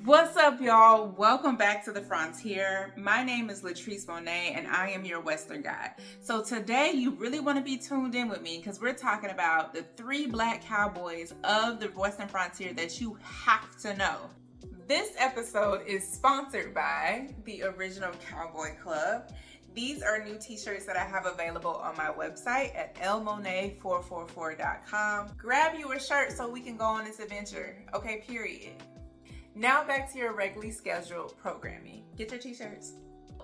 What's up, y'all? Welcome back to the Frontier. My name is Latrice Monet, and I am your Western guide. So today, you really want to be tuned in with me because we're talking about the 3 Black Cowboys of the Western Frontier that you have to know. This episode is sponsored by the Original Cowboy Club. These are new t-shirts that I have available on my website at lmonet444.com. Grab you a shirt so we can go on this adventure. Okay, period. Now back to your regularly scheduled programming. Get your t-shirts.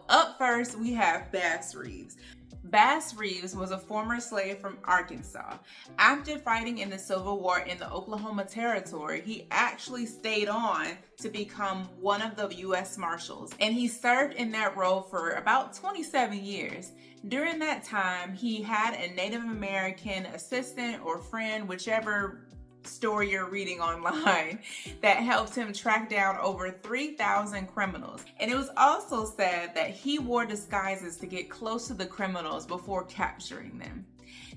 Up first, we have Bass Reeves. Bass Reeves was a former slave from Arkansas. After fighting in the Civil War in the Oklahoma Territory, he actually stayed on to become one of the U.S. Marshals, and he served in that role for about 27 years. During that time, he had a Native American assistant or friend, whichever story you're reading online, that helped him track down over 3,000 criminals. And it was also said that he wore disguises to get close to the criminals before capturing them.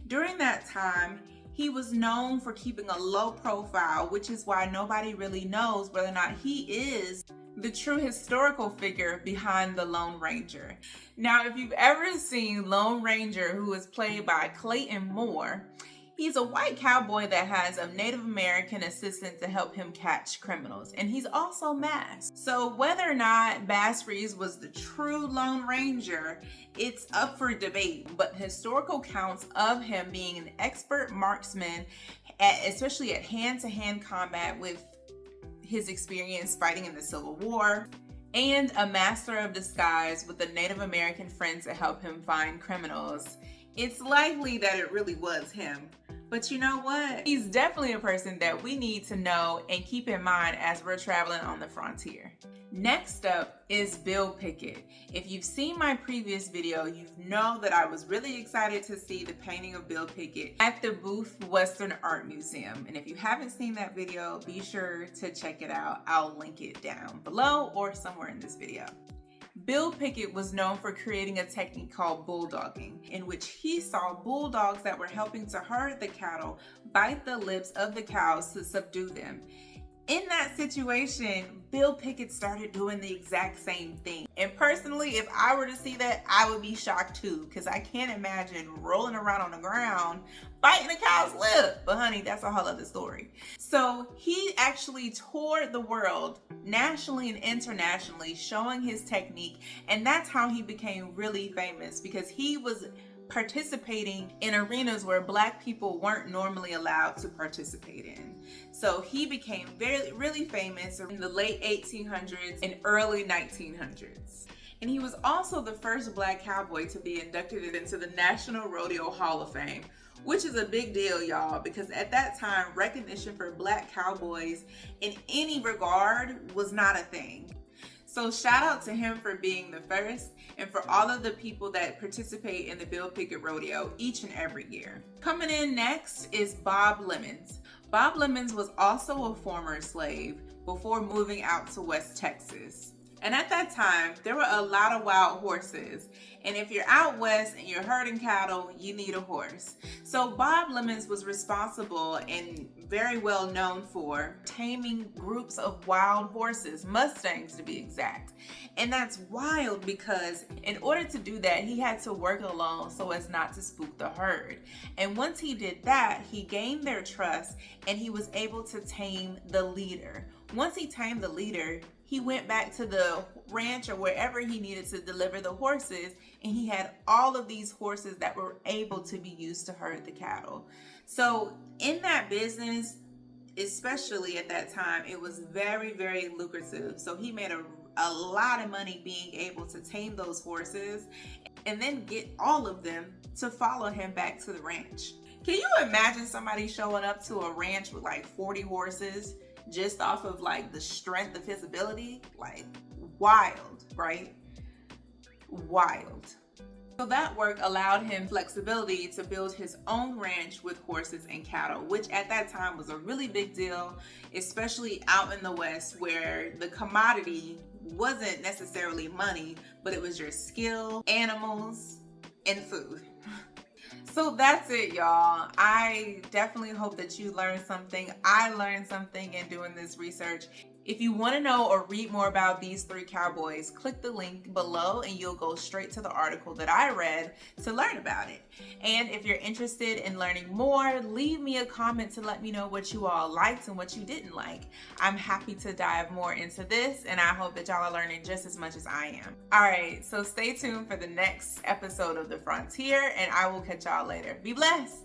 During that time, he was known for keeping a low profile, which is why nobody really knows whether or not he is the true historical figure behind the Lone Ranger. Now, if you've ever seen Lone Ranger, who is played by Clayton Moore, he's a white cowboy that has a Native American assistant to help him catch criminals, and he's also masked. So whether or not Bass Reeves was the true Lone Ranger, it's up for debate, but historical counts of him being an expert marksman, especially at hand-to-hand combat with his experience fighting in the Civil War, and a master of disguise with a Native American friend to help him find criminals, it's likely that it really was him. But you know what? He's definitely a person that we need to know and keep in mind as we're traveling on the frontier. Next up is Bill Pickett. If you've seen my previous video, you know that I was really excited to see the painting of Bill Pickett at the Booth Western Art Museum. And if you haven't seen that video, be sure to check it out. I'll link it down below or somewhere in this video. Bill Pickett was known for creating a technique called bulldogging, in which he saw bulldogs that were helping to herd the cattle bite the lips of the cows to subdue them. In that situation, Bill Pickett started doing the exact same thing. And personally, if I were to see that, I would be shocked too, because I can't imagine rolling around on the ground biting a cow's lip. But honey, that's a whole other story. So he actually toured the world, nationally and internationally, showing his technique. And that's how he became really famous, because he was participating in arenas where Black people weren't normally allowed to participate in. So he became really famous in the late 1800s and early 1900s. And he was also the first Black cowboy to be inducted into the National Rodeo Hall of Fame, which is a big deal, y'all, because at that time, recognition for Black cowboys in any regard was not a thing. So shout out to him for being the first, and for all of the people that participate in the Bill Pickett Rodeo each and every year. Coming in next is Bob Lemmons. Bob Lemmons was also a former slave before moving out to West Texas. And at that time, there were a lot of wild horses. And if you're out west and you're herding cattle, you need a horse. So Bob Lemmons was responsible and very well known for taming groups of wild horses, Mustangs to be exact. And that's wild because in order to do that, he had to work alone so as not to spook the herd. And once he did that, he gained their trust and he was able to tame the leader. Once he tamed the leader, he went back to the ranch or wherever he needed to deliver the horses, and he had all of these horses that were able to be used to herd the cattle. So in that business, especially at that time, it was very, very lucrative. So he made a lot of money being able to tame those horses and then get all of them to follow him back to the ranch. Can you imagine somebody showing up to a ranch with like 40 horses just off of like the strength of his ability? Like, wild, right? Wild. So that work allowed him flexibility to build his own ranch with horses and cattle, which at that time was a really big deal, especially out in the West where the commodity wasn't necessarily money, but it was your skill, animals, and food. So that's it, y'all. I definitely hope that you learned something. I learned something in doing this research. If you want to know or read more about these three cowboys, click the link below and you'll go straight to the article that I read to learn about it. And if you're interested in learning more, leave me a comment to let me know what you all liked and what you didn't like. I'm happy to dive more into this, and I hope that y'all are learning just as much as I am. All right, so stay tuned for the next episode of The Frontier, and I will catch y'all later. Be blessed.